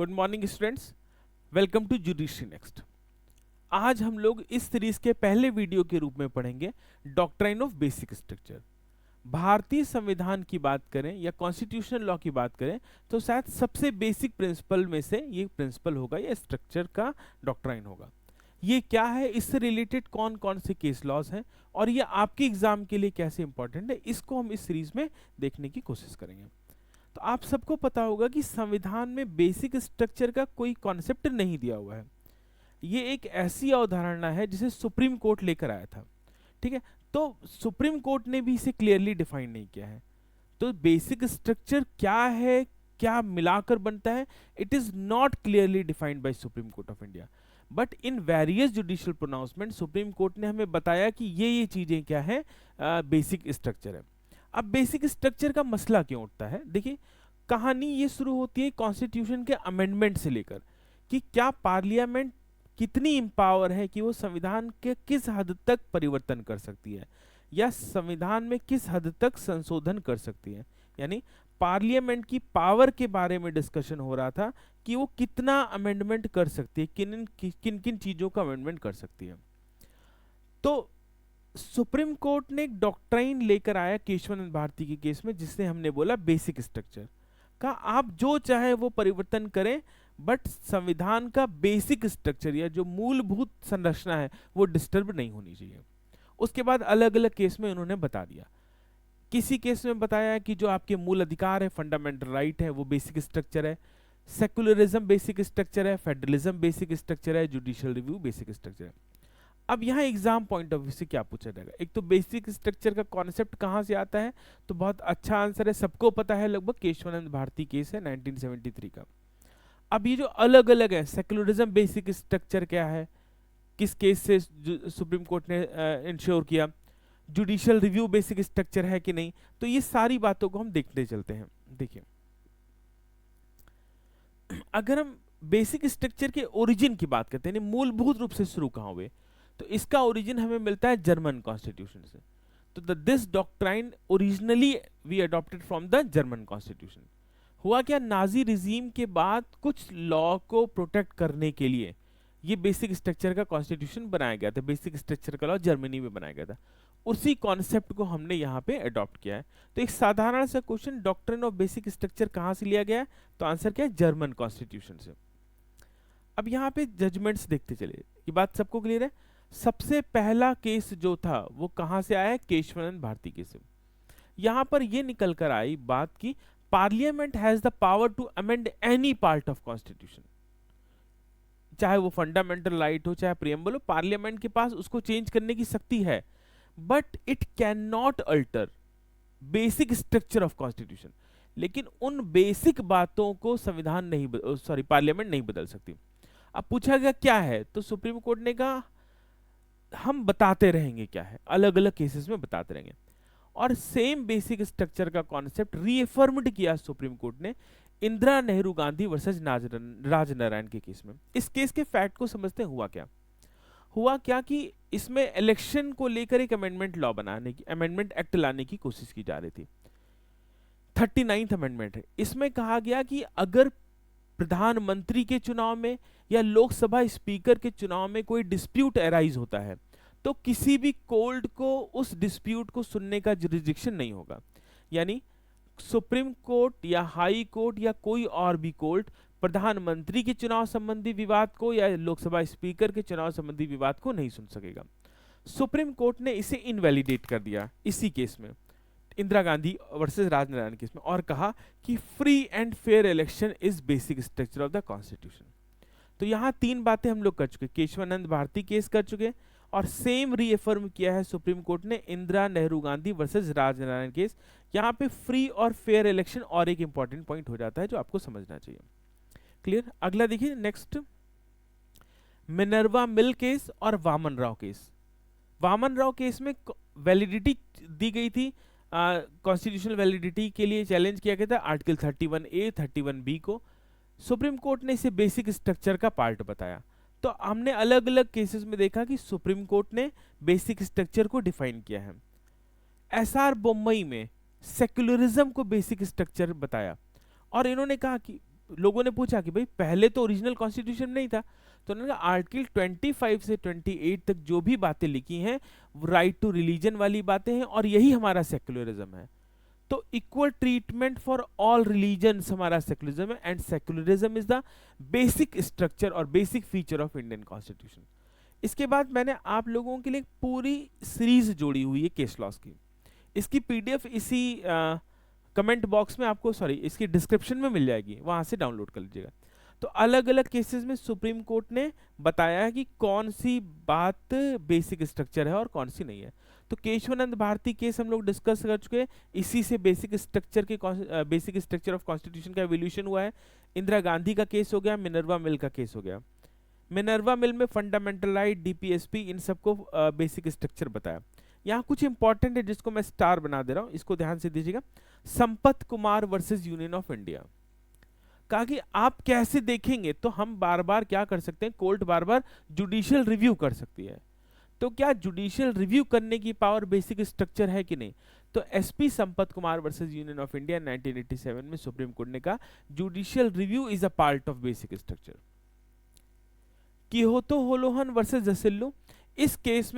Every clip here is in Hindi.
Good morning students, welcome to judiciary next. आज हम लोग इस सीरीज के पहले वीडियो के रूप में पढ़ेंगे डॉक्ट्राइन ऑफ बेसिक स्ट्रक्चर। भारतीय संविधान की बात करें या कॉन्स्टिट्यूशनल लॉ की बात करें तो शायद सबसे बेसिक प्रिंसिपल में से ये प्रिंसिपल होगा या स्ट्रक्चर का डॉक्ट्राइन होगा। ये क्या है, इससे रिलेटेड कौन कौन से केस लॉज हैं और ये आपके एग्जाम के लिए कैसे इंपॉर्टेंट है, इसको हम इस सीरीज में देखने की कोशिश करेंगे। तो आप सबको पता होगा कि संविधान में बेसिक स्ट्रक्चर का कोई कॉन्सेप्ट नहीं दिया हुआ है। ये एक ऐसी अवधारणा है जिसे सुप्रीम कोर्ट लेकर आया था, ठीक है। तो सुप्रीम कोर्ट ने भी इसे क्लियरली डिफाइन नहीं किया है। तो बेसिक स्ट्रक्चर क्या है, क्या मिलाकर बनता है, it is not clearly defined by supreme court of India. But in various judicial pronouncement supreme Court ने हमें बताया कि ये चीजें क्या है, बेसिक स्ट्रक्चर है। अब बेसिक स्ट्रक्चर का मसला क्यों उठता है, देखिए कहानी ये शुरू होती है कॉन्स्टिट्यूशन के अमेंडमेंट से लेकर कि क्या पार्लियामेंट कितनी इम्पावर है कि वो संविधान के किस हद तक परिवर्तन कर सकती है या संविधान में किस हद तक संशोधन कर सकती है। यानी पार्लियामेंट की पावर के बारे में डिस्कशन हो रहा था कि वो कितना अमेंडमेंट कर सकती है, किन किन चीजों का अमेंडमेंट कर सकती है। तो सुप्रीम कोर्ट ने एक डॉक्ट्राइन लेकर आया केशवानंद भारती के केस में, जिससे हमने बोला बेसिक स्ट्रक्चर का आप जो चाहे वो परिवर्तन करें, बट संविधान का बेसिक स्ट्रक्चर या जो मूलभूत संरचना है वो डिस्टर्ब नहीं होनी चाहिए। उसके बाद अलग अलग केस में उन्होंने बता दिया। किसी केस में बताया कि जो आपके मूल अधिकार है, फंडामेंटल राइट है, वो बेसिक स्ट्रक्चर है। सेकुलरिज्म बेसिक स्ट्रक्चर है, फेडरलिज्म बेसिक स्ट्रक्चर है, जुडिशियल रिव्यू बेसिक स्ट्रक्चर है। अब यहाँ एग्जाम पॉइंट ऑफ व्यू से क्या पूछा जाएगा, एक तो बेसिक स्ट्रक्चर का कॉन्सेप्ट कहाँ से आता है, तो बहुत अच्छा आंसर है, सबको पता है, लगभग केशवानंद भारती केस है 1973 का। अब ये जो अलग अलग है, सेकुलरिज्म बेसिक स्ट्रक्चर क्या है, किस केस से सुप्रीम कोर्ट ने इंश्योर किया, जुडिशियल रिव्यू बेसिक स्ट्रक्चर है कि नहीं, तो ये सारी बातों को हम देखते चलते हैं। देखिए अगर हम बेसिक स्ट्रक्चर के ओरिजिन की बात करते हैं, मूलभूत रूप से शुरू कहाँ हुए, तो इसका ओरिजिन हमें मिलता है जर्मन कॉन्स्टिट्यूशन से। तो this doctrine originally we adopted from the German constitution. हुआ क्या, नाजी रिजीम के बाद कुछ लॉ को प्रोटेक्ट करने के लिए ये बेसिक स्ट्रक्चर का कॉन्स्टिट्यूशन बनाया गया था। बेसिक स्ट्रक्चर का लॉ जर्मनी में बनाया गया था, उसी कॉन्सेप्ट को हमने यहाँ पे अडॉप्ट किया है। तो एक साधारण सा question, doctrine of basic structure कहाँ से लिया गया है, तो आंसर क्या है, जर्मन कॉन्स्टिट्यूशन से। अब यहाँ पे जजमेंट्स देखते चले, ये बात सबको क्लियर है। सबसे पहला केस जो था वो कहां से आया है, केशवानंद भारती केस से। यहां पर ये निकल कर आई बात की parliament has the power to amend any part of constitution, चाहे वो फंडामेंटल राइट हो चाहे प्रियम्बल हो, पार्लियामेंट के पास उसको चेंज करने की शक्ति है, but it can not alter basic structure of constitution. लेकिन उन बेसिक बातों को संविधान नहीं, सॉरी पार्लियामेंट नहीं बदल सकती। अब पूछा गया क्या है, तो सुप्रीम कोर्ट ने कहा हम बताते रहेंगे क्या है, अलग अलग केसेस में बताते रहेंगे। और सेम बेसिक स्ट्रक्चर का कॉन्सेप्ट रीअफर्म्ड किया सुप्रीम कोर्ट ने इंदिरा नेहरू गांधी वर्सेस राजनारायण के केस में। इस केस के फैक्ट को समझते हुआ क्या कि इसमें इलेक्शन को लेकर एक अमेंडमेंट लॉ बनाने की, अमेंडमेंट एक्ट लाने की कोशिश की जा रही थी। 39th अमेंडमेंट है, इसमें कहा गया कि अगर प्रधानमंत्री के चुनाव में या लोकसभा स्पीकर के चुनाव में कोई डिस्प्यूट अराइज होता है तो किसी भी कोर्ट को उस डिस्प्यूट को सुनने का जुरिडिक्शन नहीं होगा। यानी सुप्रीम कोर्ट या हाई कोर्ट या कोई और भी कोर्ट प्रधानमंत्री के चुनाव संबंधी विवाद को या लोकसभा स्पीकर के चुनाव संबंधी विवाद को नहीं सुन सकेगा। सुप्रीम कोर्ट ने इसे इनवैलिडेट कर दिया इसी केस में, इंदिरा गांधी वर्सेस राजनारायण केस में, और कहा कि free and fair election is basic structure of the constitution. तो यहां तीन बातें हम लोग कर चुके, केशवानंद भारती केस कर चुके और सेम रीअफर्म किया है सुप्रीम कोर्ट ने इंदिरा नेहरू गांधी वर्सेस राजनारायण केस। यहां पे फ्री और फेयर इलेक्शन और एक इंपॉर्टेंट पॉइंट हो जाता है जो आपको समझना चाहिए। क्लियर। अगला देखिए नेक्स्ट, मिनर्वा मिल केस और वामन राव केस। वामन राव केस में वैलिडिटी दी गई थी, कॉन्स्टिट्यूशनल वैलिडिटी के लिए चैलेंज किया गया था आर्टिकल 31A 31B को। सुप्रीम कोर्ट ने इसे बेसिक स्ट्रक्चर का पार्ट बताया। तो हमने अलग अलग केसेस में देखा कि सुप्रीम कोर्ट ने बेसिक स्ट्रक्चर को डिफाइन किया है। एसआर बोम्मई में सेक्युलरिज्म को बेसिक स्ट्रक्चर बताया और इन्होंने कहा कि लोगों ने पूछा कि भाई पहले तो ओरिजिनल कॉन्स्टिट्यूशन नहीं था, तो उन्होंने कहा आर्टिकल 25 से 28 तक जो भी बातें लिखी हैं राइट टू रिलीजन वाली बातें हैं, और यही हमारा सेक्युलरिज्म है। तो equal treatment for all religions हमारा सेक्युलरिज्म है, and secularism is the basic structure और basic feature of Indian constitution. इसके बाद मैंने आप लोगों के लिए पूरी सीरीज जोड़ी हुई है केस लॉस की। इसकी पीडीएफ इसी कमेंट बॉक्स में आपको, सॉरी इसकी डिस्क्रिप्शन में मिल जाएगी, वहां से डाउनलोड कर लीजिएगा। तो अलग अलग केसेस में सुप्रीम कोर्ट ने बताया है कि कौन सी बात बेसिक स्ट्रक्चर है और कौन सी नहीं है। तो केशवानंद भारती केस हम लोग डिस्कस कर चुके हैं, इसी से बेसिक स्ट्रक्चर ऑफ कॉन्स्टिट्यूशन का एवोल्यूशन हुआ है। इंदिरा गांधी का केस हो गया, मिनर्वा मिल का केस हो गया। मिनर्वा मिल में फंडामेंटल राइट, डीपीएसपी, इन सबको बेसिक स्ट्रक्चर बताया। यहाँ कुछ इंपॉर्टेंट है जिसको मैं स्टार बना दे रहा हूँ, इसको ध्यान से दीजिएगा। Sampat Kumar versus Union of India, कहा कि आप कैसे देखेंगे, तो हम बार बार क्या कर सकते हैं, कोर्ट बार बार जुडिशियल रिव्यू कर सकती है। तो क्या जुडिशियल रिव्यू करने की पावर बेसिक स्ट्रक्चर है कि नहीं? तो SP Sampath Kumar versus Union of India 1987 में सुप्रीम कोर्ट ने कहा judicial review is a part of basic structure. Kihoto Hollohan versus Zachillhu, इस केस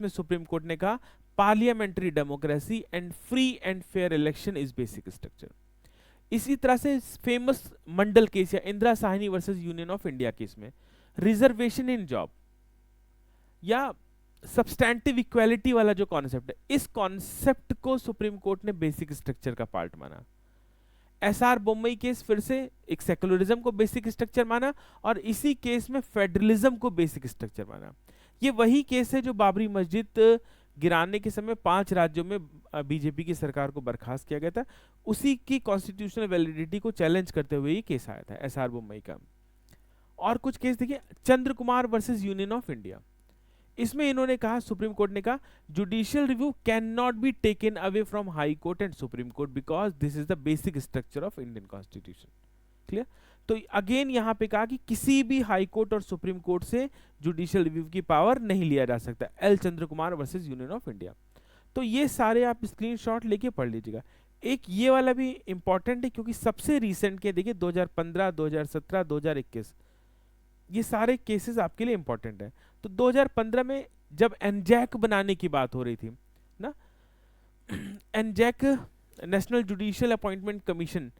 में सुप्रीम कोर्ट ने कहा parliamentary democracy and free and fair election is basic structure. इसी तरह से फेमस मंडल केस या Indira Sawhney versus Union of India case में रिजर्वेशन इन जॉब या सब्सटैंटिव इक्वालिटी वाला जो कॉन्सेप्ट है, इस कॉन्सेप्ट को सुप्रीम कोर्ट ने बेसिक स्ट्रक्चर का पार्ट माना। एसआर बोम्मई केस फिर से एक सेकुलरिज्म को बेसिक स्ट्रक्चर माना, और इसी केस में फेडरलिज्म को बेसिक स्ट्रक्चर माना। ये वही केस है जो बाबरी मस्जिद गिराने के समय 5 राज्यों में बीजेपी की सरकार को बर्खास्त किया गया था, उसी की कॉन्स्टिट्यूशनल वैलिडिटी को चैलेंज करते हुए ये केस आया था एसआर बोम्मई का। और कुछ केस देखिए, Chandra Kumar versus Union of India, इसमें इन्होंने कहा, सुप्रीम कोर्ट ने कहा judicial review can not be taken away from High Court and Supreme Court because this is the basic structure of Indian constitution. Clear? तो अगेन यहां पे कहा कि किसी भी हाई कोर्ट और सुप्रीम कोर्ट से जुडिशियल रिव्यू की पावर नहीं लिया जा सकता। L Chandra Kumar versus Union of India. तो ये सारे आप स्क्रीनशॉट लेके पढ़ लीजिएगा। एक ये वाला भी इंपॉर्टेंट है क्योंकि सबसे रिसेंट के देखिए 2015, 2017, 2021, ये सारे केसेस आपके लिए इंपॉर्टेंट है। तो 2015 में जब एनजैक बनाने की बात हो रही थी ना, एनजैक नेशनल जुडिशियल अपॉइंटमेंट कमीशन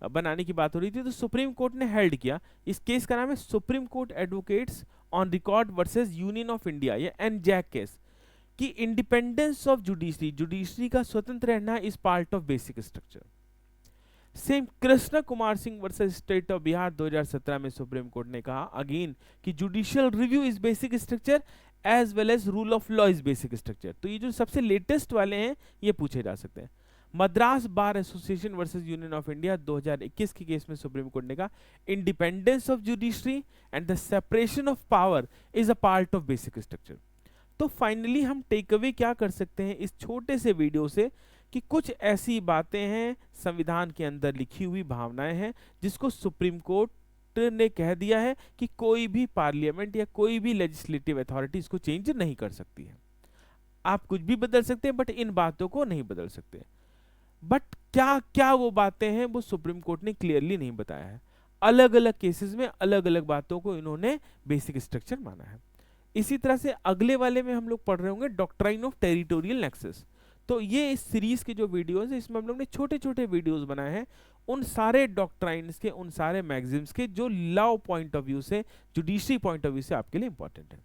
बनाने की बात हो रही थी, तो सुप्रीम कोर्ट ने हेल्ड किया। इस केस का नाम है Supreme Court advocates on record versus Union of India, ये एनजैक केस, कि इंडिपेंडेंस ऑफ जुडिशरी का स्वतंत्र रहना is part of basic structure. Same Krishna Kumar Singh versus state of Bihar 2017 में सुप्रीम कोर्ट ने कहा अगेन कि judicial review is basic structure as well as rule of law is basic structure. तो ये जो सबसे लेटेस्ट वाले हैं ये पूछे जा सकते हैं। Madras bar association versus Union of India 2021 के केस में सुप्रीम कोर्ट ने कहा independence of judiciary and the separation of power is a part of basic structure. तो फाइनली हम टेक अवे क्या कर सकते हैं इस छोटे से वीडियो से, कि कुछ ऐसी बातें हैं संविधान के अंदर लिखी हुई भावनाएं हैं जिसको सुप्रीम कोर्ट ने कह दिया है कि कोई भी पार्लियामेंट या कोई भी लेजिस्लेटिव अथॉरिटी इसको चेंज नहीं कर सकती है। आप कुछ भी बदल सकते हैं बट इन बातों को नहीं बदल सकते। बट क्या क्या वो बातें हैं वो सुप्रीम कोर्ट ने क्लियरली नहीं बताया है। अलग अलग केसेस में अलग अलग बातों को इन्होंने बेसिक स्ट्रक्चर माना है। इसी तरह से अगले वाले में हम लोग पढ़ रहे होंगे डॉक्ट्राइन ऑफ टेरिटोरियल नेक्सस। तो ये इस सीरीज के जो वीडियोस है इसमें हम लोग ने छोटे छोटे वीडियोस बनाए हैं उन सारे डॉक्ट्राइन्स के, उन सारे मैगजीम्स के जो लॉ पॉइंट ऑफ व्यू से, जुडिशरी पॉइंट ऑफ व्यू से आपके लिए इंपॉर्टेंट है।